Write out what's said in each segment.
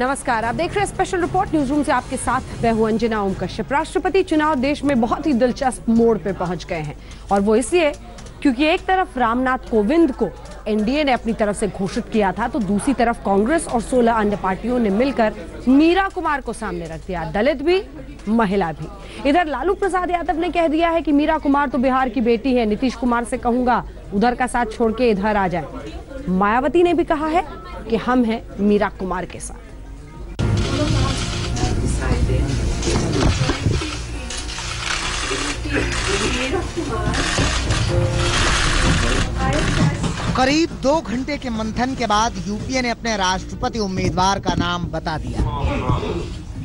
नमस्कार, आप देख रहे हैं स्पेशल रिपोर्ट न्यूज रूम से आपके साथ मैं हूं अंजना ओम कश्यप। राष्ट्रपति चुनाव देश में बहुत ही दिलचस्प मोड़ पे पहुंच गए हैं और वो इसलिए क्योंकि एक तरफ रामनाथ कोविंद को एनडीए ने अपनी तरफ से घोषित किया था, तो दूसरी तरफ कांग्रेस और 16 अन्य पार्टियों ने मिलकर मीरा कुमार को सामने रख दिया, दलित भी महिला भी। इधर लालू प्रसाद यादव ने कह दिया है कि मीरा कुमार तो बिहार की बेटी है, नीतीश कुमार से कहूंगा उधर का साथ छोड़ के इधर आ जाए। मायावती ने भी कहा है कि हम हैं मीरा कुमार के साथ। करीब 2 घंटे के मंथन के बाद यूपीए ने अपने राष्ट्रपति उम्मीदवार का नाम बता दिया।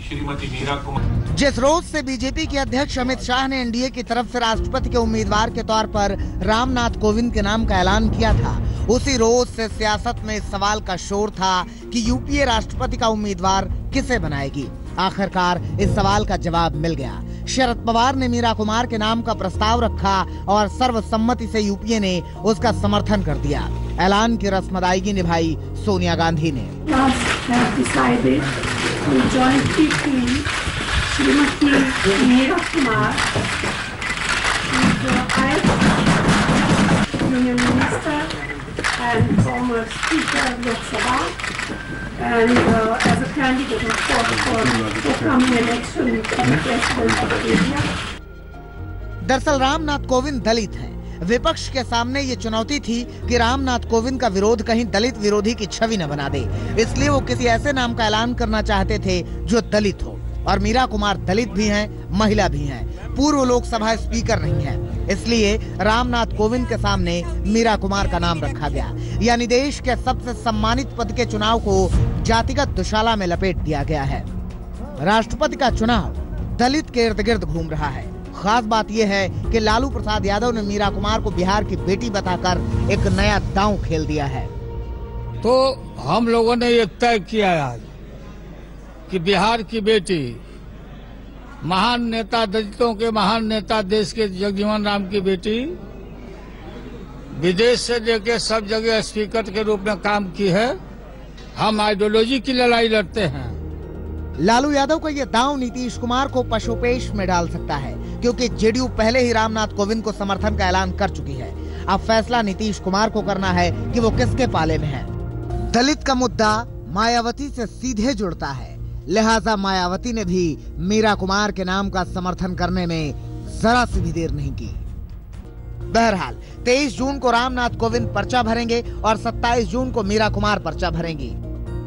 श्रीमती मीरा कुमार। जिस रोज से बीजेपी के अध्यक्ष अमित शाह ने एनडीए की तरफ से राष्ट्रपति के उम्मीदवार के तौर पर रामनाथ कोविंद के नाम का ऐलान किया था, उसी रोज से सियासत में इस सवाल का शोर था कि यूपीए राष्ट्रपति का उम्मीदवार किसे बनाएगी। आखिरकार इस सवाल का जवाब मिल गया। शरद पवार ने मीरा कुमार के नाम का प्रस्ताव रखा और सर्वसम्मति से यूपीए ने उसका समर्थन कर दिया। ऐलान की रस्म अदायगी निभाई सोनिया गांधी ने। Shrimati Meera Kumar, union minister and former Speaker of Lok Sabha, and as a candidate of course for upcoming election for the President of India. दरअसल रामनाथ कोविंद दलित हैं। विपक्ष के सामने ये चुनौती थी कि रामनाथ कोविंद का विरोध कहीं दलित विरोधी की छवि न बना दे, इसलिए वो किसी ऐसे नाम का ऐलान करना चाहते थे जो दलित हो। और मीरा कुमार दलित भी हैं, महिला भी हैं, पूर्व लोकसभा स्पीकर नहीं है, इसलिए रामनाथ कोविंद के सामने मीरा कुमार का नाम रखा गया। यानी देश के सबसे सम्मानित पद के चुनाव को जातिगत दुशाला में लपेट दिया गया है। राष्ट्रपति का चुनाव दलित के इर्द गिर्द घूम रहा है। खास बात यह है कि लालू प्रसाद यादव ने मीरा कुमार को बिहार की बेटी बताकर एक नया दांव खेल दिया है। तो हम लोगों ने ये तय किया आज कि बिहार की बेटी, महान नेता, दलितों के महान नेता, देश के जगजीवन राम की बेटी, विदेश से लेकर सब जगह स्पीकर के रूप में काम की है। हम आइडियोलॉजी की लड़ाई लड़ते हैं। लालू यादव का ये दांव नीतीश कुमार को पशुपेश में डाल सकता है, क्योंकि जेडीयू पहले ही रामनाथ कोविंद को समर्थन का ऐलान कर चुकी है। अब फैसला नीतीश कुमार को करना है कि वो किसके पाले में है। दलित का मुद्दा मायावती से सीधे जुड़ता है, लिहाजा मायावती ने भी मीरा कुमार के नाम का समर्थन करने में जरा सी भी देर नहीं की। बहरहाल 23 जून को रामनाथ कोविंद पर्चा भरेंगे और 27 जून को मीरा कुमार पर्चा भरेंगी।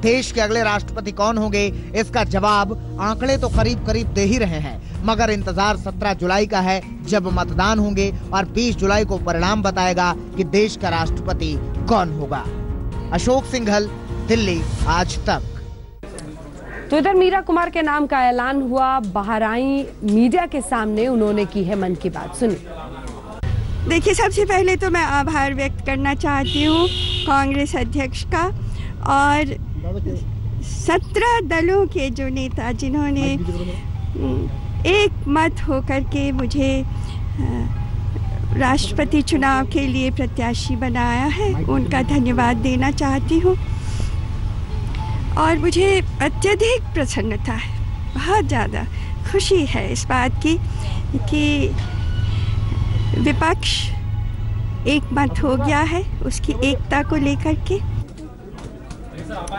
देश के अगले राष्ट्रपति कौन होंगे, इसका जवाब आंकड़े तो करीब करीब दे ही रहे हैं, मगर इंतजार 17 जुलाई का है, जब मतदान होंगे और 20 जुलाई को परिणाम बताएगा कि देश का राष्ट्रपति कौन होगा। अशोक सिंघल, दिल्ली, आज तक। तो इधर मीरा कुमार के नाम का ऐलान हुआ, बाहर आई मीडिया के सामने उन्होंने की है मन की बात, सुनिए। देखिए, सबसे पहले तो मैं आभार व्यक्त करना चाहती हूँ कांग्रेस अध्यक्ष का और 17 दलों के जो नेता जिन्होंने एक मत होकर के मुझे राष्ट्रपति चुनाव के लिए प्रत्याशी बनाया है, उनका धन्यवाद देना चाहती हूँ। और मुझे अत्यधिक प्रसन्नता है, बहुत ज़्यादा खुशी है इस बात की कि विपक्ष एक मत हो गया है, उसकी एकता को लेकर के।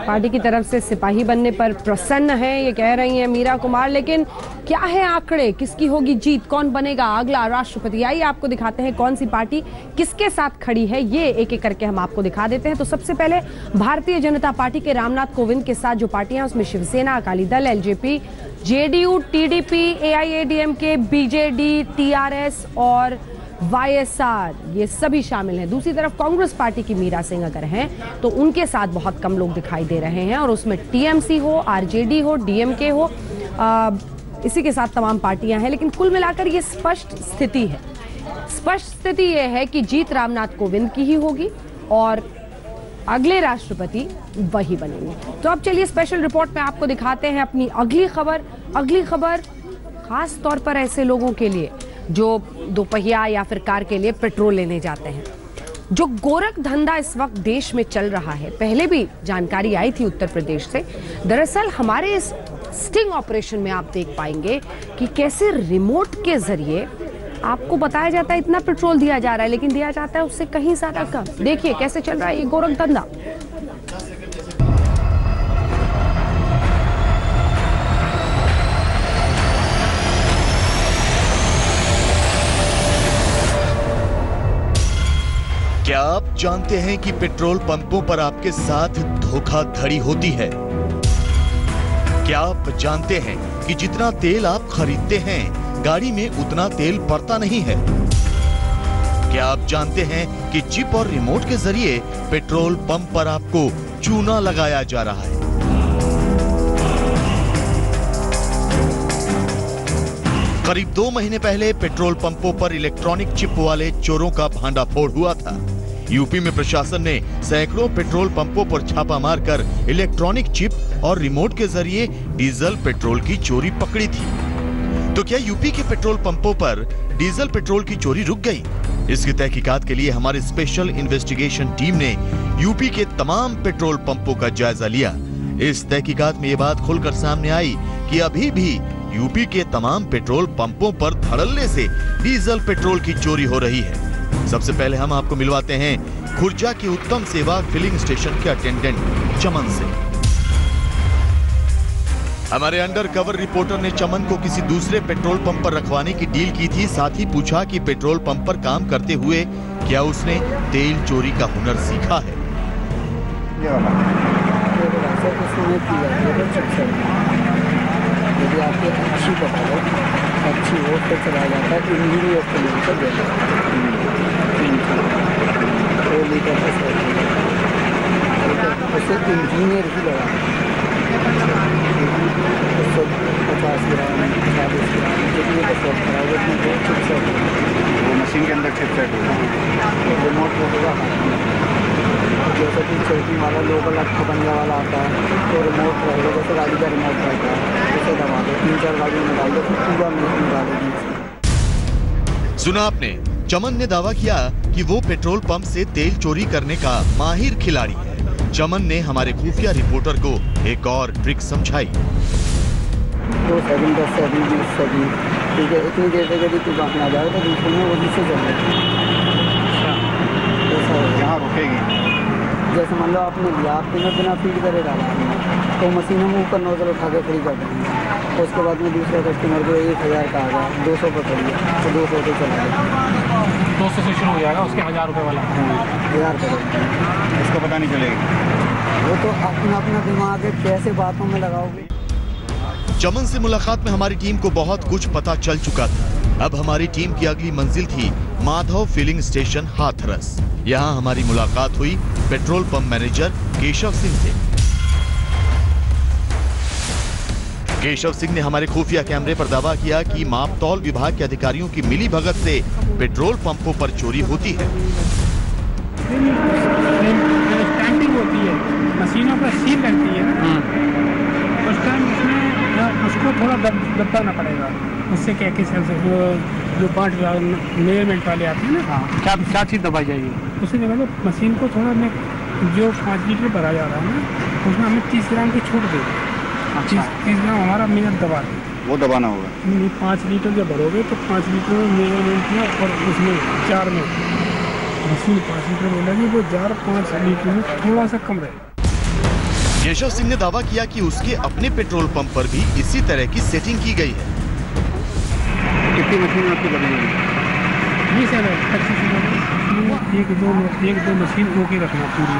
पार्टी की तरफ से सिपाही बनने पर प्रसन्न है, ये कह रही हैं मीरा कुमार। लेकिन क्या है आंकड़े, किसकी होगी जीत, कौन बनेगा अगला राष्ट्रपति? आइए आपको दिखाते हैं कौन सी पार्टी किसके साथ खड़ी है, ये एक एक करके हम आपको दिखा देते हैं। तो सबसे पहले भारतीय जनता पार्टी के रामनाथ कोविंद के साथ जो पार्टियां, उसमें Shiv Sena, Akali Dal, LJP, JDU, TDP, AIADMK, BJD, TRS और वाईएसआर, ये सभी शामिल हैं। दूसरी तरफ कांग्रेस पार्टी की मीरा सिंह अगर हैं तो उनके साथ बहुत कम लोग दिखाई दे रहे हैं, और उसमें टीएमसी हो, आरजेडी हो, डीएमके हो, इसी के साथ तमाम पार्टियां हैं। लेकिन कुल मिलाकर ये स्पष्ट स्थिति है, स्पष्ट स्थिति ये है कि जीत रामनाथ कोविंद की ही होगी और अगले राष्ट्रपति वही बनेंगे। तो अब चलिए स्पेशल रिपोर्ट में आपको दिखाते हैं अपनी अगली खबर। अगली खबर खास तौर पर ऐसे लोगों के लिए जो दोपहिया या फिर कार के लिए पेट्रोल लेने जाते हैं। जो गोरख धंधा इस वक्त देश में चल रहा है, पहले भी जानकारी आई थी उत्तर प्रदेश से। दरअसल हमारे इस स्टिंग ऑपरेशन में आप देख पाएंगे कि कैसे रिमोट के जरिए आपको बताया जाता है इतना पेट्रोल दिया जा रहा है, लेकिन दिया जाता है उससे कहीं ज्यादा कम। देखिए कैसे चल रहा है ये गोरख धंधा। क्या आप जानते हैं कि पेट्रोल पंपों पर आपके साथ धोखाधड़ी होती है? क्या आप जानते हैं कि जितना तेल आप खरीदते हैं गाड़ी में उतना तेल पड़ता नहीं है? क्या आप जानते हैं कि चिप और रिमोट के जरिए पेट्रोल पंप पर आपको चूना लगाया जा रहा है? करीब 2 महीने पहले पेट्रोल पंपों पर इलेक्ट्रॉनिक चिप वाले चोरों का भांडाफोड़ हुआ था। यूपी में प्रशासन ने सैकड़ों पेट्रोल पंपों पर छापा मारकर इलेक्ट्रॉनिक चिप और रिमोट के जरिए डीजल पेट्रोल की चोरी पकड़ी थी। तो क्या यूपी के पेट्रोल पंपों पर डीजल पेट्रोल की चोरी रुक गई? इसकी तहकीकात के लिए हमारी स्पेशल इन्वेस्टिगेशन टीम ने यूपी के तमाम पेट्रोल पंपों का जायजा लिया। इस तहकीकात में ये बात खुलकर सामने आई कि अभी भी यूपी के तमाम पेट्रोल पंपों पर धड़ल्ले से डीजल पेट्रोल की चोरी हो रही है। सबसे पहले हम आपको मिलवाते हैं खुर्जा की उत्तम सेवा फिलिंग स्टेशन के अटेंडेंट चमन से। हमारे अंडर कवर रिपोर्टर ने चमन को किसी दूसरे पेट्रोल पंप पर रखवाने की डील की थी। साथ ही पूछा कि पेट्रोल पंप पर काम करते हुए क्या उसने तेल चोरी का हुनर सीखा है। यदि आपकी अच्छी पता हो, अच्छी हो तो चला जाता है। इंजीनियर को मिलकर देता है 2 लीटर का 100 लीटर, उसे इंजीनियर ही लगा 150 ग्राम 40 ग्राम जितने का सेट कराएगा उतनी वो चिपसेट वो मशीन के अंदर चिपसेट होगा। रिमोट होगा जैसे कि चौकी वाला लोकल अच्छा बनने वाला आता है तो रिमोट रहेगा, जैसे गाड़ी का रिमोट रहता है उसे दबा दो, 3-4 गाड़ियों में डाल दो, फिर पूरा मशीन डालेगी। सुना आपने, चमन ने दावा किया कि वो पेट्रोल पंप से तेल चोरी करने का माहिर खिलाड़ी है। चमन ने हमारे खुफिया रिपोर्टर को एक और ट्रिक समझाई। 2 सेकंड 10 सेकंड 20 सेकंड, ठीक है, इतनी देर तक यदि तू बांटना जाएगा तो दूसरे में वो जिससे चल यहाँ रुकेगी। जैसे मान लो आपने लिया, आपने बिना फीड करे डाला तो मशीन हम ऊपर नोजल उठा के फ्री कर देंगे। तो उसके बाद में दूसरे कस्टमर को 1000 का आ गया, 200 पर करिए तो 200 पे चला जाएगा, 200 से शुरू हो जाएगा, उसके 1000 रुपये वाला 1000 करेगा। इसको पता नहीं चलेगी, वो तो अपना अपना दिमाग है, कैसे बातों में लगाओगे। चमन से मुलाकात में हमारी टीम को बहुत कुछ पता चल चुका था। अब हमारी टीम की अगली मंजिल थी माधव फिलिंग स्टेशन हाथरस। यहाँ हमारी मुलाकात हुई petrol pump manager Keshav Singh से। केशव सिंह ने हमारे खुफिया कैमरे पर दावा किया कि मापतौल विभाग के अधिकारियों की मिलीभगत से पेट्रोल पंपों पर चोरी होती है। स्टैंडिंग होती है, मशीनों पर सील लगती है, उस टाइम उसमें उसको थोड़ा दबाना पड़ेगा। उससे क्या कि जो 5 मेजरमेंट वाले आते हैं ना, क्या चीज़ दबाई जाएगी उससे मतलब मशीन को थोड़ा में जो 5 लीटर भरा जा रहा है ना उसमें हमें 30 ग्राम की छूट देगी। 30 ग्राम हमारा मिनट दबा दें, वो दबाना होगा। 5 लीटर जब भरोगे तो 5 लीटर में मेजरमेंट में और उसमें 4 में मशीन 5 लीटर बोलेगी, वो जार 5 लीटर में थोड़ा सा कम रहेगा। केशव सिंह ने दावा किया कि उसके अपने पेट्रोल पंप पर भी इसी तरह की सेटिंग की गई है। कितनी मशीन आपकी बनी हुई है? ये सर 1-2 मशीन ओके रखना पूरी,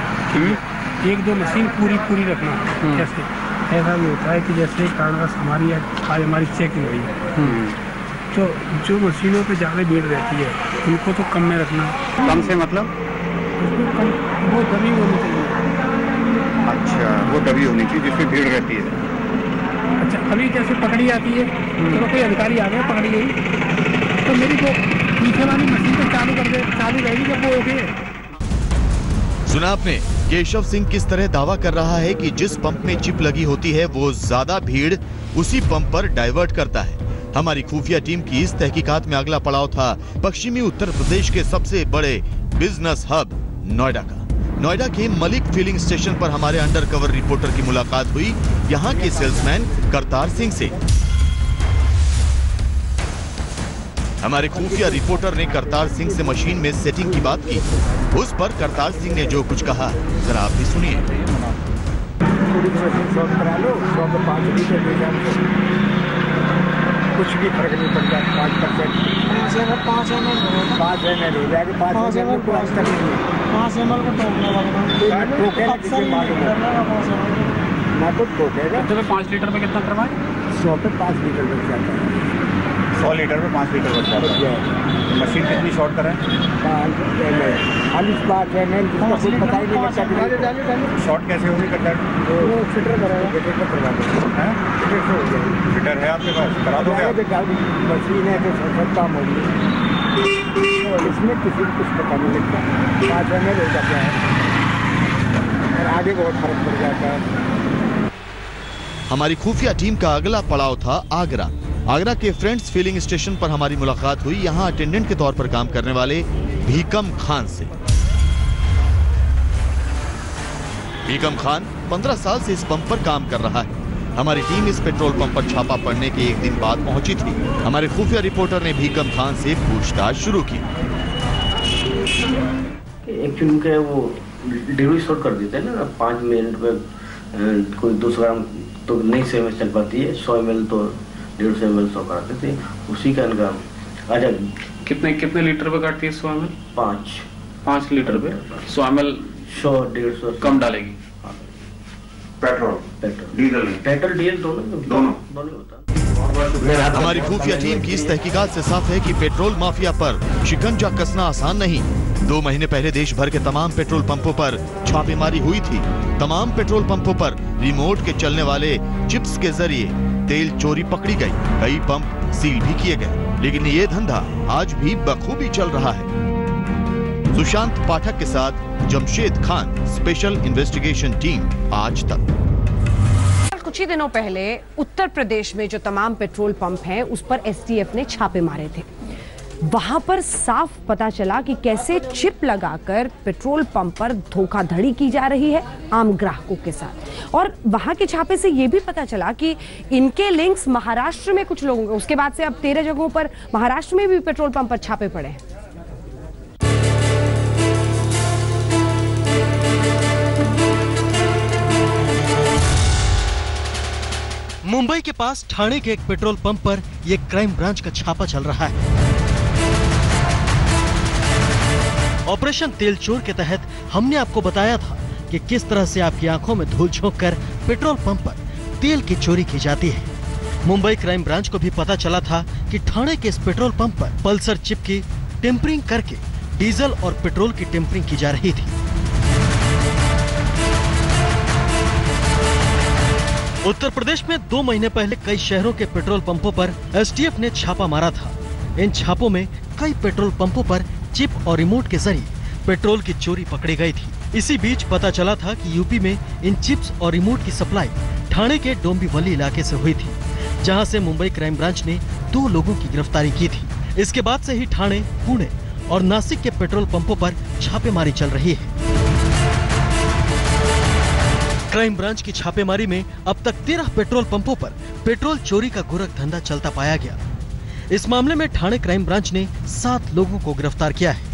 1-2 मशीन पूरी रखना। कैसे ऐसा भी होता है कि जैसे कारणवश हमारी आज हमारी चेकिंग हुई तो जो मशीनों पे ज़्यादा भीड़ रहती है उनको तो कम में रखना। कम से मतलब उसको कम वो दबी होनी चाहिए। अच्छा, वो दबी होनी चाहिए जिसमें भीड़ रहती है। अच्छा, अभी जैसे पकड़ी आती है तो कोई अधिकारी आ गया पकड़ी गई तो मेरी जो पीछे वाली मशीन को चालू कर दे, चालू रहेगी जब वो ओके है। सुना आपने केशव सिंह किस तरह दावा कर रहा है कि जिस पंप में चिप लगी होती है वो ज्यादा भीड़ उसी पंप पर डाइवर्ट करता है। हमारी खुफिया टीम की इस तहकीकात में अगला पड़ाव था पश्चिमी उत्तर प्रदेश के सबसे बड़े बिजनेस हब नोएडा का। नोएडा के मलिक फिलिंग स्टेशन पर हमारे अंडरकवर रिपोर्टर की मुलाकात हुई यहाँ के सेल्समैन करतार सिंह से। हमारे खुफिया रिपोर्टर ने करतार सिंह से मशीन में सेटिंग की बात की। उस पर करतार सिंह ने जो कुछ कहा जरा आप भी सुनिए। कुछ भी फर्क नहीं पड़ता, 5% 5 ml हो जाएगा, 5 ml को आज तक नहीं, 5 ml को टोकने वाला ना तो टोकेगा। तो 5 लीटर में कितना करवाएं? 100 पे 5 लीटर बच जाता है, 100 लीटर में 5 लीटर बच जाता है। मशीन कितनी शॉर्ट करें? 5 ml, 5 ml कुछ पता ही नहीं लगता। शॉर्ट कैसे होगी कटर? वो फिटर करेगा, फिटर का करवा देंगे। फिटर से हो जाएगी। फिटर है आपके पास, करा दोगे आप? मशीन है तो सब काम होगी, इसमें किसी को कुछ पता नहीं लगता। 5 ml हो जाता है और आगे बहुत फर्क पड़ जाता है। हमारी खुफिया टीम का अगला पड़ाव था आगरा। आगरा के फ्रेंड्स फिलिंग स्टेशन पर हमारी मुलाकात हुई यहाँ अटेंडेंट के तौर पर काम करने वाले भीकम खान से। भीकम खान 15 साल से इस पंप पर काम कर रहा है। हमारी टीम इस पेट्रोल पंप पर छापा पड़ने के एक दिन बाद पहुंची थी। हमारे खुफिया रिपोर्टर ने भीकम खान से पूछताछ शुरू की। एक्चुअली वो डिलीवरी शॉर्ट कर देते हैं ना, 5 मिनट में कोई 200 ग्राम तो नहीं सेव चल पाती है, 100 ml तो 150 ml 100 कराते थे, उसी का इनका अच्छा। कितने लीटर पे काटती है 100 ml? 5 लीटर पे 100 ml 100-150 कम डालेगी। पेट्रोल डीजल दोनों होता है। हमारी खुफिया टीम की इस तहकीकात से साफ है कि पेट्रोल माफिया पर शिकंजा कसना आसान नहीं। 2 महीने पहले देश भर के तमाम पेट्रोल पंपों पर छापेमारी हुई थी। तमाम पेट्रोल पंपों पर रिमोट के चलने वाले चिप्स के जरिए तेल चोरी पकड़ी गई। कई पंप सील भी किए गए, लेकिन ये धंधा आज भी बखूबी चल रहा है। सुशांत पाठक के साथ Jamshed Khan, special investigation team, आज तक। कुछ ही दिनों पहले उत्तर प्रदेश में जो तमाम पेट्रोल पंप हैं उस पर एसटीएफ ने छापे मारे थे। वहां पर साफ पता चला कि कैसे चिप लगाकर पेट्रोल पंप पर धोखाधड़ी की जा रही है आम ग्राहकों के साथ। और वहां के छापे से यह भी पता चला कि इनके लिंक्स महाराष्ट्र में कुछ लोगों के, उसके बाद से अब 13 जगहों पर महाराष्ट्र में भी पेट्रोल पंप पर छापे पड़े हैं। मुंबई के पास ठाणे के एक पेट्रोल पंप पर यह क्राइम ब्रांच का छापा चल रहा है। ऑपरेशन तेल चोर के तहत हमने आपको बताया था कि किस तरह से आपकी आंखों में धूल झोंककर पेट्रोल पंप पर तेल की चोरी की जाती है। मुंबई क्राइम ब्रांच को भी पता चला था कि ठाणे के इस पेट्रोल पंप पर पल्सर चिप की टेम्परिंग करके डीजल और पेट्रोल की टेम्परिंग की जा रही थी। उत्तर प्रदेश में 2 महीने पहले कई शहरों के पेट्रोल पंपों पर एसटीएफ ने छापा मारा था। इन छापों में कई पेट्रोल पंपों पर चिप और रिमोट के जरिए पेट्रोल की चोरी पकड़ी गई थी। इसी बीच पता चला था कि यूपी में इन चिप्स और रिमोट की सप्लाई ठाणे के डोंबिवली इलाके से हुई थी, जहां से मुंबई क्राइम ब्रांच ने 2 लोगों की गिरफ्तारी की थी। इसके बाद से ही ठाणे, पुणे और नासिक के पेट्रोल पंपों पर छापेमारी चल रही है। क्राइम ब्रांच की छापेमारी में अब तक 13 पेट्रोल पंपों पर पेट्रोल चोरी का गोरख धंधा चलता पाया गया। इस मामले में ठाणे क्राइम ब्रांच ने 7 लोगों को गिरफ्तार किया है।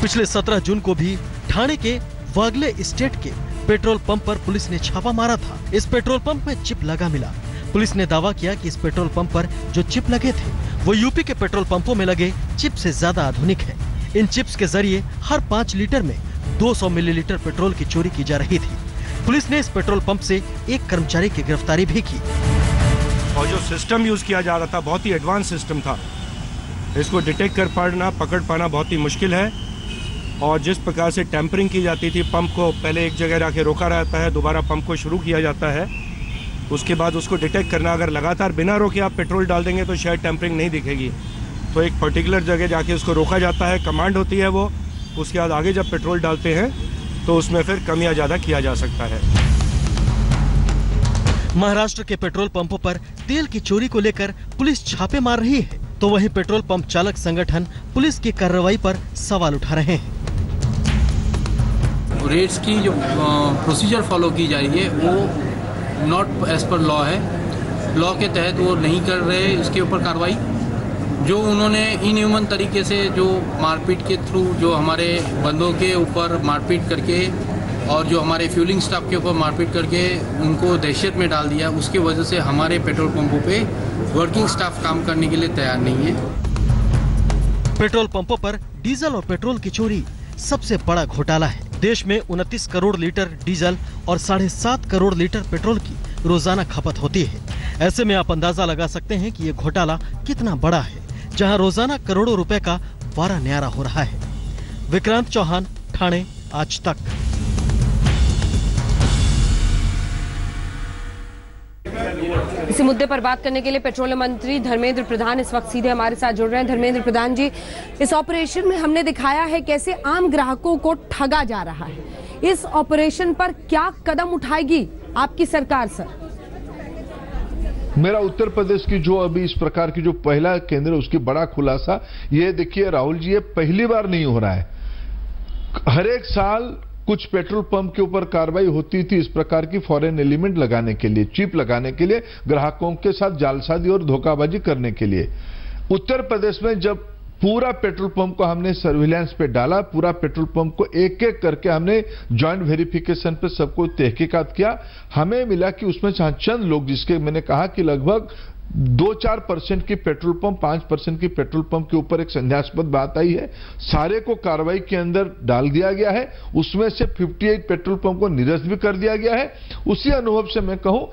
पिछले 17 जून को भी ठाणे के वागले स्टेट के पेट्रोल पंप पर पुलिस ने छापा मारा था। इस पेट्रोल पंप में चिप लगा मिला। पुलिस ने दावा किया कि इस पेट्रोल पंप पर जो चिप लगे थे वो यूपी के पेट्रोल पंपों में लगे चिप से ज्यादा आधुनिक है। इन चिप्स के जरिए हर 5 लीटर में 200 मिलीलीटर पेट्रोल की चोरी की जा रही थी। पुलिस ने इस पेट्रोल पंप से एक कर्मचारी की गिरफ्तारी भी की। और जो सिस्टम यूज किया जा रहा था बहुत ही एडवांस सिस्टम था। इसको डिटेक्ट कर पाना, पकड़ पाना बहुत ही मुश्किल है। और जिस प्रकार से टेम्परिंग की जाती थी, पंप को पहले एक जगह रखे रोका रहता है, दोबारा पंप को शुरू किया जाता है, उसके बाद उसको डिटेक्ट करना, अगर लगातार बिना रोके आप पेट्रोल डाल देंगे तो शायद टेम्परिंग नहीं दिखेगी। तो एक पर्टिकुलर जगह जाके उसको रोका जाता है, कमांड होती है वो, उसके बाद आगे जब पेट्रोल डालते हैं तो उसमें फिर कम या ज़्यादा किया जा सकता है। महाराष्ट्र के पेट्रोल पंपों पर तेल की चोरी को लेकर पुलिस छापे मार रही है, तो वहीं पेट्रोल पंप चालक संगठन पुलिस की कार्रवाई पर सवाल उठा रहे हैं। रेट्स की जो प्रोसीजर फॉलो की जा रही है वो नॉट एज पर लॉ है। लॉ के तहत वो नहीं कर रहे, इसके ऊपर कार्रवाई जो उन्होंने इनह्यूमन तरीके से जो मारपीट के थ्रू जो हमारे बंदों के ऊपर मारपीट करके और जो हमारे फ्यूलिंग स्टाफ के ऊपर मारपीट करके उनको दहशत में डाल दिया, उसकी वजह से हमारे पेट्रोल पंपों पे वर्किंग स्टाफ काम करने के लिए तैयार नहीं है। पेट्रोल पंपों पर डीजल और पेट्रोल की चोरी सबसे बड़ा घोटाला है। देश में 29 करोड़ लीटर डीजल और 7.5 करोड़ लीटर पेट्रोल की रोजाना खपत होती है। ऐसे में आप अंदाजा लगा सकते हैं कि ये घोटाला कितना बड़ा है, जहां रोजाना करोड़ों रुपए का वारा न्यारा हो रहा है। विक्रांत चौहान, ठाणे, आज तक। इसी मुद्दे पर बात करने के लिए पेट्रोलियम मंत्री धर्मेंद्र प्रधान इस वक्त सीधे हमारे साथ जुड़ रहे हैं। धर्मेंद्र प्रधान जी, इस ऑपरेशन में हमने दिखाया है कैसे आम ग्राहकों को ठगा जा रहा है। इस ऑपरेशन पर क्या कदम उठाएगी आपकी सरकार सर? मेरा उत्तर प्रदेश की जो अभी इस प्रकार की जो पहला केंद्र उसकी बड़ा खुलासा, ये देखिए राहुल जी, ये पहली बार नहीं हो रहा है। हर एक साल कुछ पेट्रोल पंप के ऊपर कार्रवाई होती थी इस प्रकार की फॉरेन एलिमेंट लगाने के लिए, चिप लगाने के लिए, ग्राहकों के साथ जालसाजी और धोखाबाजी करने के लिए। उत्तर प्रदेश में जब पूरा पेट्रोल पंप को हमने सर्विलांस पे डाला, पूरा पेट्रोल पंप को एक एक करके हमने जॉइंट वेरिफिकेशन पे सबको तहकीकात किया, हमें मिला कि उसमें चंद लोग, जिसके मैंने कहा कि लगभग 2-4% की पेट्रोल पंप, 5% की पेट्रोल पंप के ऊपर एक संदेहास्पद बात आई है, सारे को कार्रवाई के अंदर डाल दिया गया है। उसमें से 58 पेट्रोल पंप को निरस्त भी कर दिया गया है। उसी अनुभव से मैं कहूं,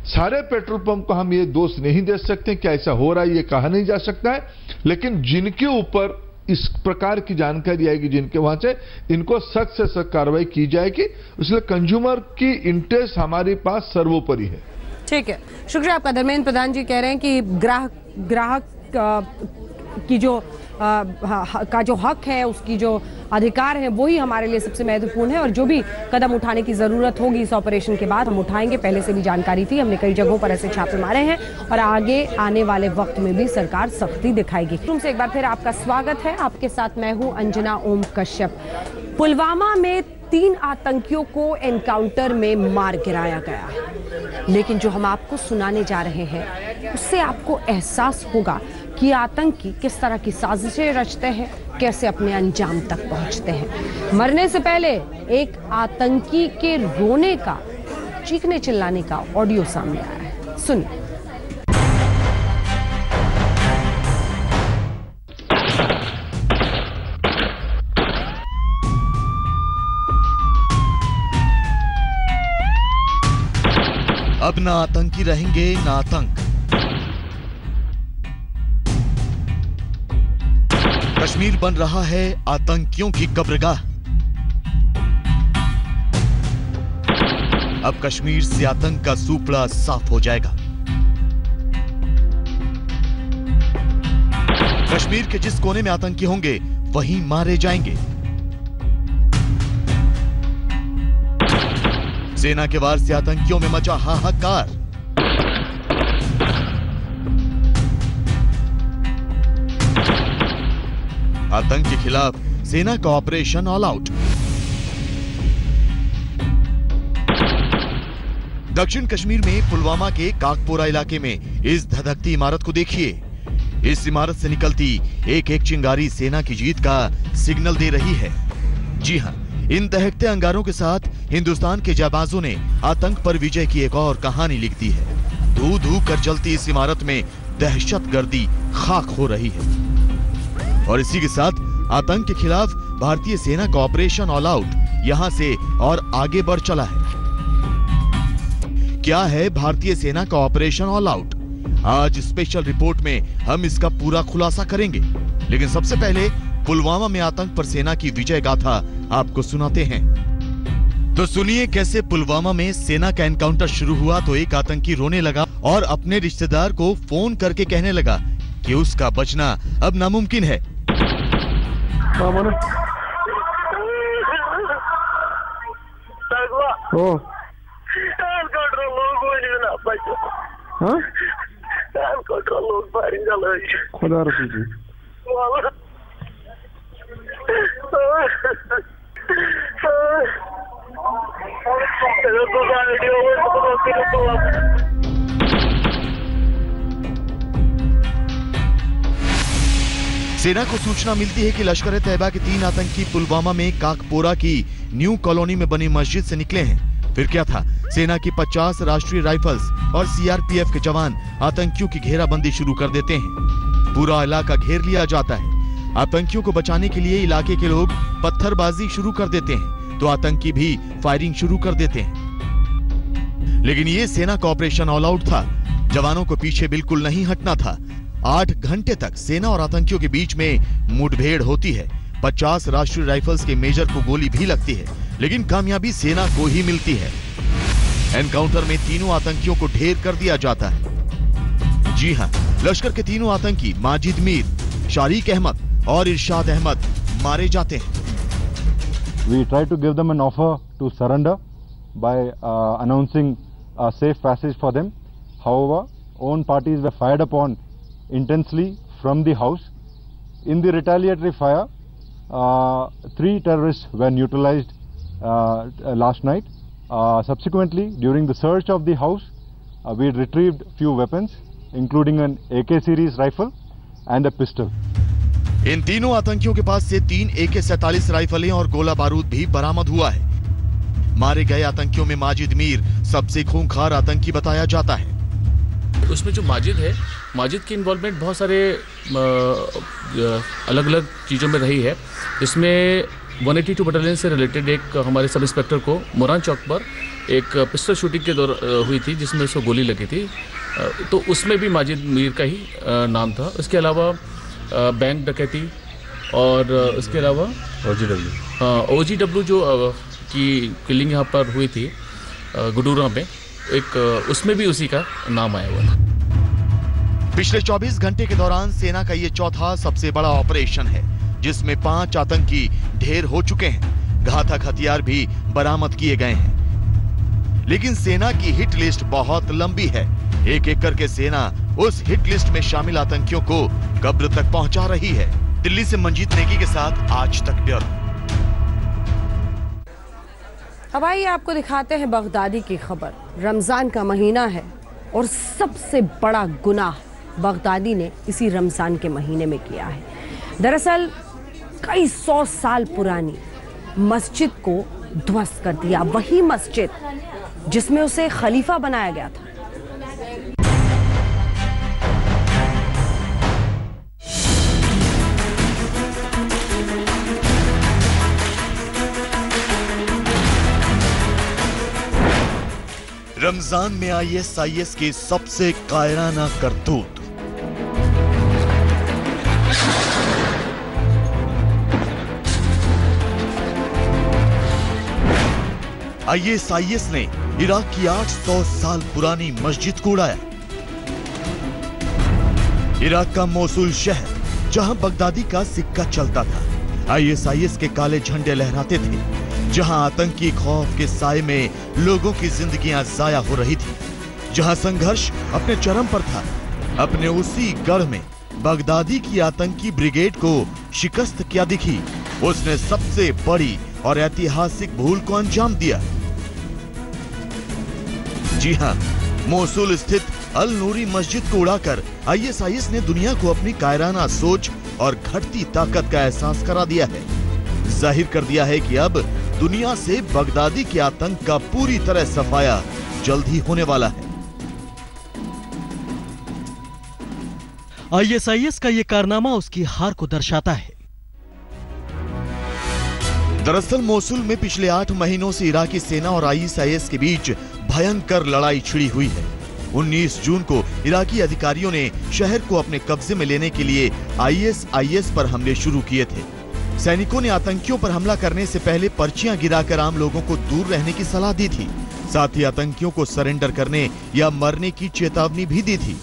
सारे पेट्रोल पंप को हम ये दोष नहीं दे सकते कि ऐसा हो रहा है, ये कहा नहीं जा सकता है, लेकिन जिनके ऊपर इस प्रकार की जानकारी आएगी, जिनके वहां से, इनको सख्त से सख्त कार्रवाई की जाएगी। इसलिए कंज्यूमर की इंटरेस्ट हमारे पास सर्वोपरि है। ठीक है, शुक्रिया आपका। धर्मेंद्र प्रधान जी कह रहे हैं कि ग्राहक की जो का जो हक है, उसकी जो अधिकार है, वही हमारे लिए सबसे महत्वपूर्ण है और जो भी कदम उठाने की जरूरत होगी इस ऑपरेशन के बाद हम उठाएंगे। पहले से भी जानकारी थी, हमने कई जगहों पर ऐसे छापे मारे हैं और आगे आने वाले वक्त में भी सरकार सख्ती दिखाएगी। तुमसे एक बार फिर आपका स्वागत है। आपके साथ मैं हूं अंजना ओम कश्यप। पुलवामा में 3 आतंकियों को एनकाउंटर में मार गिराया गया, लेकिन जो हम आपको सुनाने जा रहे हैं उससे आपको एहसास होगा कि आतंकी किस तरह की साजिशें रचते हैं, कैसे अपने अंजाम तक पहुंचते हैं। मरने से पहले एक आतंकी के रोने का, चीखने चिल्लाने का ऑडियो सामने आया है, सुनिए। अब ना आतंकी रहेंगे ना आतंक। कश्मीर बन रहा है आतंकियों की कब्रगाह। अब कश्मीर से आतंक का सूपड़ा साफ हो जाएगा। कश्मीर के जिस कोने में आतंकी होंगे वहीं मारे जाएंगे। सेना के वार से आतंकियों में मचा हाहाकार। आतंक के खिलाफ सेना का ऑपरेशन ऑल आउट। दक्षिण कश्मीर में पुलवामा के काकपोरा इलाके में इस धधकती इमारत को देखिए। इस इमारत से निकलती एक एक चिंगारी सेना की जीत का सिग्नल दे रही है। जी हां, इन दहकते अंगारों के साथ हिंदुस्तान के जाबाजों ने आतंक पर विजय की एक और कहानी लिख दी है। धू धू कर जलती इस इमारत में दहशतगर्दी खाक हो रही है और इसी के साथ आतंक के खिलाफ भारतीय सेना का ऑपरेशन ऑल आउट यहां से और आगे बढ़ चला है। क्या है भारतीय सेना का ऑपरेशन ऑल आउट? आज स्पेशल रिपोर्ट में हम इसका पूरा खुलासा करेंगे, लेकिन सबसे पहले पुलवामा में आतंक पर सेना की विजय गाथा आपको सुनाते हैं। तो सुनिए कैसे पुलवामा में सेना का एनकाउंटर शुरू हुआ तो एक आतंकी रोने लगा और अपने रिश्तेदार को फोन करके कहने लगा कि उसका बचना अब नामुमकिन है। हाँ खुदा रखी सेना को सूचना मिलती है कि लश्कर तैयबा के 3 आतंकी पुलवामा में काकपोरा की न्यू कॉलोनी में बनी मस्जिद से निकले हैं। फिर क्या था, सेना की 50 राष्ट्रीय राइफल्स और सीआरपीएफ के जवान आतंकियों की घेराबंदी शुरू कर देते हैं। पूरा इलाका घेर लिया जाता है। आतंकियों को बचाने के लिए इलाके के लोग पत्थरबाजी शुरू कर देते हैं तो आतंकी भी फायरिंग शुरू कर देते हैं। लेकिन ये सेना का ऑपरेशन ऑल आउट था। जवानों को पीछे बिल्कुल नहीं हटना था। 8 घंटे तक सेना और आतंकियों के बीच में मुठभेड़ होती है। 50 राष्ट्रीय राइफल्स के मेजर को गोली भी लगती है, लेकिन कामयाबी सेना को ही मिलती है। एनकाउंटर में तीनों आतंकियों को ढेर कर दिया जाता है। जी हां, लश्कर के तीनों आतंकी माजिद मीर, शारीक अहमद और इरशाद अहमद मारे जाते हैं। We try to give them an offer to surrender by announcing a safe passage for them. However, own parties were fired upon intensely from the house. In the retaliatory fire, 3 terrorists were neutralized last night. Subsequently, during the search of the house, we retrieved few weapons, including an AK series rifle and a pistol. इन तीनों आतंकियों के पास से 3 AK-47 राइफलें और गोला बारूद भी बरामद हुआ है। मारे गए आतंकियों में माजिद मीर सबसे खूंखार आतंकी बताया जाता है। उसमें जो माजिद है, माजिद की इन्वॉल्वमेंट बहुत सारे अलग अलग चीज़ों में रही है। इसमें 182 बटालियन से रिलेटेड एक हमारे सब इंस्पेक्टर को मोरान चौक पर एक पिस्टल शूटिंग के दौरान हुई थी जिसमें उसको गोली लगी थी, तो उसमें भी माजिद मीर का ही नाम था। इसके अलावा बैंक डकैती और इसके अलावा OGW जो की किलिंग यहाँ पर हुई थी गुडूरा में, एक उसमें भी उसी का नाम आया हुआ था। पिछले 24 घंटे के दौरान सेना का ये चौथा सबसे बड़ा ऑपरेशन है, जिसमें 5 आतंकी ढेर हो चुके हैं। घातक हथियार भी बरामद किए गए हैं। लेकिन सेना की हिट लिस्ट बहुत लंबी है। एक एक करके सेना उस हिट लिस्ट में शामिल आतंकियों को कब्र तक पहुंचा रही है। दिल्ली से मंजीत नेगी के साथ आज तक ब्यूरो। अब आइए आपको दिखाते हैं बगदादी की खबर। रमजान का महीना है और सबसे बड़ा गुनाह बगदादी ने इसी रमजान के महीने में किया है। दरअसल कई 100 साल पुरानी मस्जिद को ध्वस्त कर दिया, वही मस्जिद जिसमें उसे खलीफा बनाया गया था। रमजान में ISIS के सबसे कायराना करतूत। ISIS ने इराक की 800 साल पुरानी मस्जिद को उड़ाया। इराक का मोसुल शहर, जहां बगदादी का सिक्का चलता था, ISIS के काले झंडे लहराते थे। जहां आतंकी खौफ के साए में लोगों की जिंदगियां जाया हो रही थी, जहां संघर्ष अपने चरम पर था, अपने उसी गढ़ में बगदादी की आतंकी ब्रिगेड को शिकस्त क्या दिखी। उसने सबसे बड़ी और ऐतिहासिक भूल को अंजाम दिया। जी हां, मोसुल स्थित अल नूरी मस्जिद को उड़ाकर ISIS ने दुनिया को अपनी कायराना सोच और घटती ताकत का एहसास करा दिया है। जाहिर कर दिया है कि अब दुनिया से बगदादी के आतंक का पूरी तरह सफाया जल्द ही होने वाला है। ISIS का ये कारनामा उसकी हार को दर्शाता है। दरअसल मोसुल में पिछले 8 महीनों से इराकी सेना और ISIS के बीच भयंकर लड़ाई छिड़ी हुई है। 19 जून को इराकी अधिकारियों ने शहर को अपने कब्जे में लेने के लिए ISIS पर हमले शुरू किए थे। सैनिकों ने आतंकियों पर हमला करने से पहले पर्चियां गिराकर आम लोगों को दूर रहने की सलाह दी थी। साथ ही आतंकियों को सरेंडर करने या मरने की चेतावनी भी दी थी।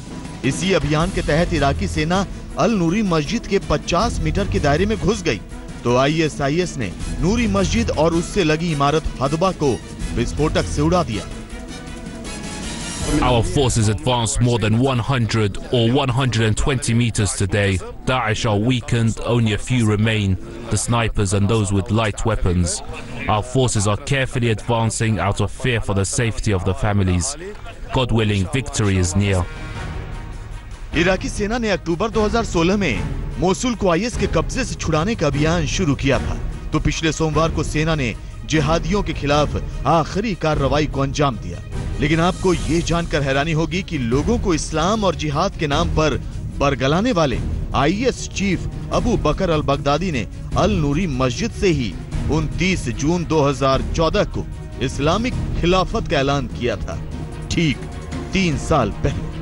इसी अभियान के तहत इराकी सेना अल नूरी मस्जिद के 50 मीटर के दायरे में घुस गई, तो ISIS ने नूरी मस्जिद और उससे लगी इमारत हदबा को विस्फोटक से उड़ा दिया। Our forces advanced more than 100 or 120 meters today. Daesh are weakened, only a few remain, the snipers and those with light weapons. Our forces are carefully advancing out of fear for the safety of the families. God willing, victory is near. Iraqi सेना ने अक्टूबर 2016 में Mosul को IS के कब्जे से छुड़ाने का अभियान शुरू किया था, तो पिछले सोमवार को सेना ने जिहादियों के खिलाफ आखिरी कार्रवाई को अंजाम दिया। लेकिन आपको ये जानकर हैरानी होगी कि लोगों को इस्लाम और जिहाद के नाम पर बरगलाने वाले IS chief Abu Bakr al Baghdadi ने अल नूरी मस्जिद से ही 29 जून 2014 को इस्लामिक खिलाफत का ऐलान किया था, ठीक 3 साल पहले।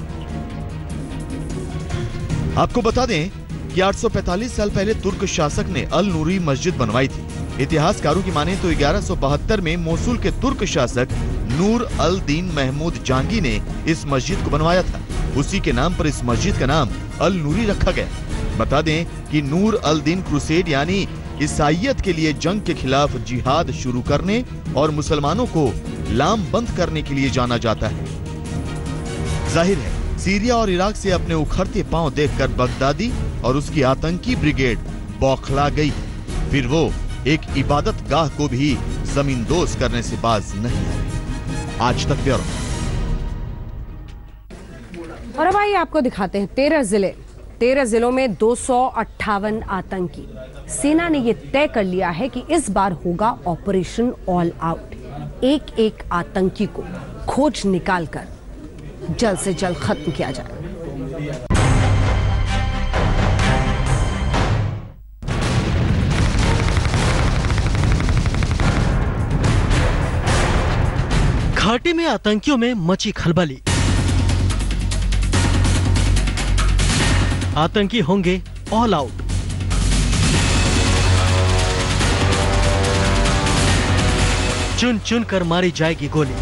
आपको बता दें कि 845 साल पहले तुर्क शासक ने अल नूरी मस्जिद बनवाई थी। इतिहासकारों की माने तो 1172 में मोसुल के तुर्क शासक नूर अल दीन महमूद जांगी ने इस मस्जिद को बनवाया था। उसी के नाम पर इस मस्जिद का नाम अल नूरी रखा गया। बता दें कि नूर अल दीन क्रूसेड यानी ईसाईयत के लिए जंग के खिलाफ जिहाद शुरू करने और मुसलमानों को लामबंद करने के लिए जाना जाता है। जाहिर है सीरिया और इराक से अपने उखड़ते पांव देखकर बगदादी और उसकी आतंकी ब्रिगेड बौखला गई। फिर वो एक इबादत गाह को भी जमींदोज करने से बाज नहीं आए। आज तक ब्यूरो। और अब आइए आपको दिखाते हैं 13 जिलों में 258 आतंकी। सेना ने यह तय कर लिया है कि इस बार होगा ऑपरेशन ऑल आउट। एक एक आतंकी को खोज निकालकर जल्द से जल्द खत्म किया जाए। घाटी में आतंकियों में मची खलबली। आतंकी होंगे ऑल आउट। चुन चुन कर मारी जाएगी गोली।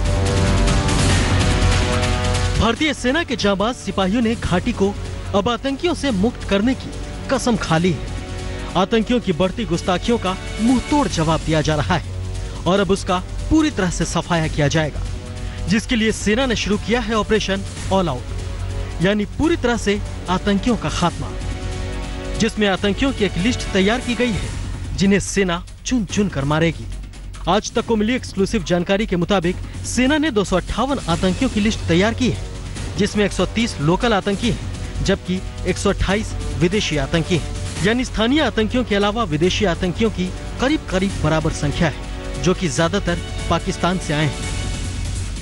भारतीय सेना के जांबाज सिपाहियों ने घाटी को अब आतंकियों से मुक्त करने की कसम खा ली है। आतंकियों की बढ़ती गुस्ताखियों का मुंहतोड़ जवाब दिया जा रहा है और अब उसका पूरी तरह से सफाया किया जाएगा, जिसके लिए सेना ने शुरू किया है ऑपरेशन ऑल आउट, यानी पूरी तरह से आतंकियों का खात्मा, जिसमें आतंकियों की एक लिस्ट तैयार की गई है जिन्हें सेना चुन चुन कर मारेगी। आज तक को मिली एक्सक्लूसिव जानकारी के मुताबिक सेना ने 258 आतंकियों की लिस्ट तैयार की है, जिसमें 130 लोकल आतंकी हैं, जबकि 128 विदेशी आतंकी हैं। यानी स्थानीय आतंकियों के अलावा विदेशी आतंकियों की करीब करीब बराबर संख्या है, जो कि ज्यादातर पाकिस्तान से आए हैं।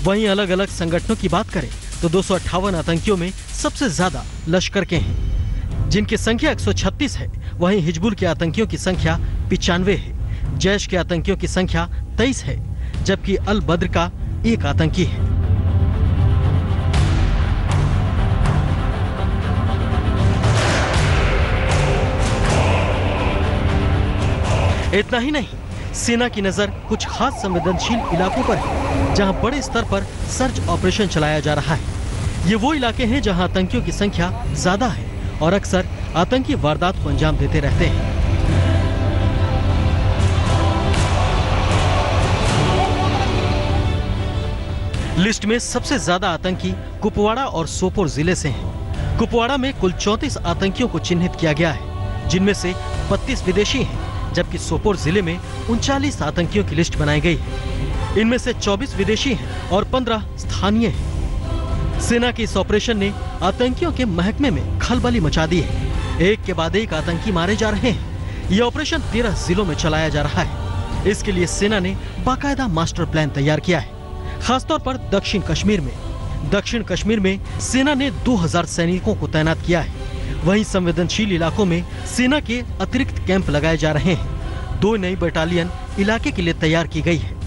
वहीं अलग अलग संगठनों की बात करें तो 258 आतंकियों में सबसे ज्यादा लश्कर के हैं, जिनकी संख्या 136 है। वहीं हिजबुल के आतंकियों की संख्या 95 है। जैश के आतंकियों की संख्या 23 है, जबकि अल बद्र का एक आतंकी है। इतना ही नहीं, सेना की नजर कुछ खास संवेदनशील इलाकों पर है, जहां बड़े स्तर पर सर्च ऑपरेशन चलाया जा रहा है। ये वो इलाके हैं जहां आतंकियों की संख्या ज्यादा है और अक्सर आतंकी वारदात को अंजाम देते रहते हैं। लिस्ट में सबसे ज्यादा आतंकी कुपवाड़ा और सोपोर जिले से हैं। कुपवाड़ा में कुल 34 आतंकियों को चिन्हित किया गया है, जिनमें से 32 विदेशी हैं, जबकि सोपोर जिले में 39 आतंकियों की लिस्ट बनाई गई है। इनमें से 24 विदेशी हैं और 15 स्थानीय हैं। सेना के इस ऑपरेशन ने आतंकियों के महकमे में खलबली मचा दी है। एक के बाद एक आतंकी मारे जा रहे हैं। यह ऑपरेशन 13 जिलों में चलाया जा रहा है। इसके लिए सेना ने बाकायदा मास्टर प्लान तैयार किया है, खासतौर पर दक्षिण कश्मीर में सेना ने 2000 सैनिकों को तैनात किया है। वहीं संवेदनशील इलाकों में सेना के अतिरिक्त कैंप लगाए जा रहे हैं। 2 नई बटालियन इलाके के लिए तैयार की गई है।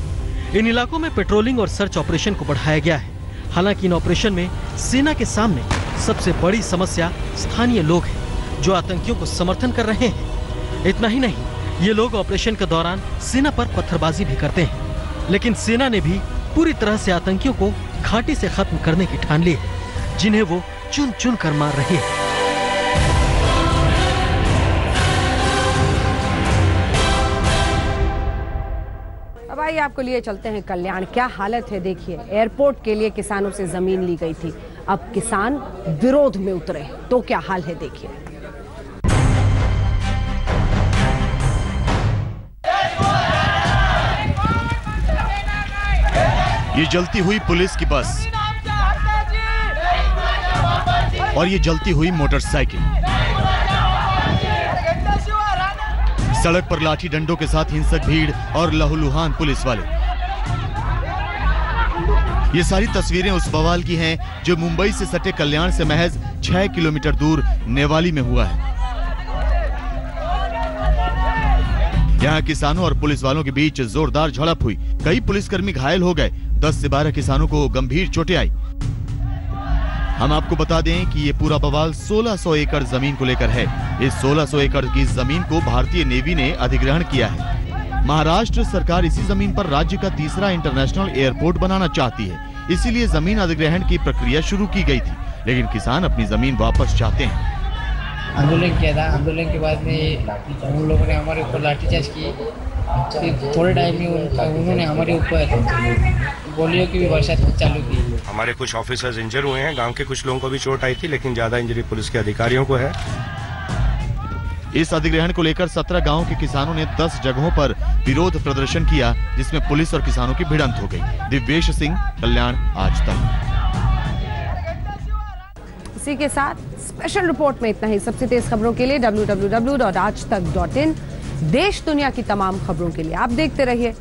इन इलाकों में पेट्रोलिंग और सर्च ऑपरेशन को बढ़ाया गया है। हालांकि इन ऑपरेशन में सेना के सामने सबसे बड़ी समस्या स्थानीय लोग हैं, जो आतंकियों को समर्थन कर रहे हैं। इतना ही नहीं, ये लोग ऑपरेशन के दौरान सेना पर पत्थरबाजी भी करते हैं। लेकिन सेना ने भी पूरी तरह से आतंकियों को घाटी से खत्म करने की ठान ली है, जिन्हें वो चुन चुन कर मार रही है। अब आइए आपको लिए चलते हैं कल्याण। क्या हालत है देखिए, एयरपोर्ट के लिए किसानों से जमीन ली गई थी, अब किसान विरोध में उतरे तो क्या हाल है देखिए। ये जलती हुई पुलिस की बस और ये जलती हुई मोटरसाइकिल, सड़क पर लाठी डंडों के साथ हिंसक भीड़ और लहूलुहान पुलिस वाले। ये सारी तस्वीरें उस बवाल की हैं जो मुंबई से सटे कल्याण से महज 6 किलोमीटर दूर नेवाली में हुआ है। यहाँ किसानों और पुलिस वालों के बीच जोरदार झड़प हुई, कई पुलिसकर्मी घायल हो गए, 10 से 12 किसानों को गंभीर चोटें आई। हम आपको बता दें कि ये पूरा बवाल 1600 एकड़ जमीन को लेकर है। इस 1600 एकड़ की जमीन को भारतीय नेवी ने अधिग्रहण किया है। महाराष्ट्र सरकार इसी जमीन पर राज्य का तीसरा इंटरनेशनल एयरपोर्ट बनाना चाहती है, इसीलिए जमीन अधिग्रहण की प्रक्रिया शुरू की गई थी, लेकिन किसान अपनी जमीन वापस चाहते हैं। आंदोलन किया था, आंदोलन के बाद में उन लोगों ने हमारे ऊपर लाठीचार्ज की। फिर थोड़े टाइम में उन्होंने हमारे ऊपर गोलियों की भी वर्षा चालू की। हमारे कुछ ऑफिसर्स इंजर हुए हैं, गांव के कुछ लोगों को भी चोट आई थी, लेकिन ज्यादा इंजरी पुलिस के अधिकारियों को है। इस अधिग्रहण को लेकर 17 गांवों के किसानों ने 10 जगहों पर विरोध प्रदर्शन किया, जिसमें पुलिस और किसानों की भिड़ंत हो गई। दिव्येश सिंह, कल्याण, आज तक। इसी के साथ स्पेशल रिपोर्ट में इतना ही। सबसे तेज खबरों के लिए www.aajtak.in, देश दुनिया की तमाम खबरों के लिए आप देखते रहिए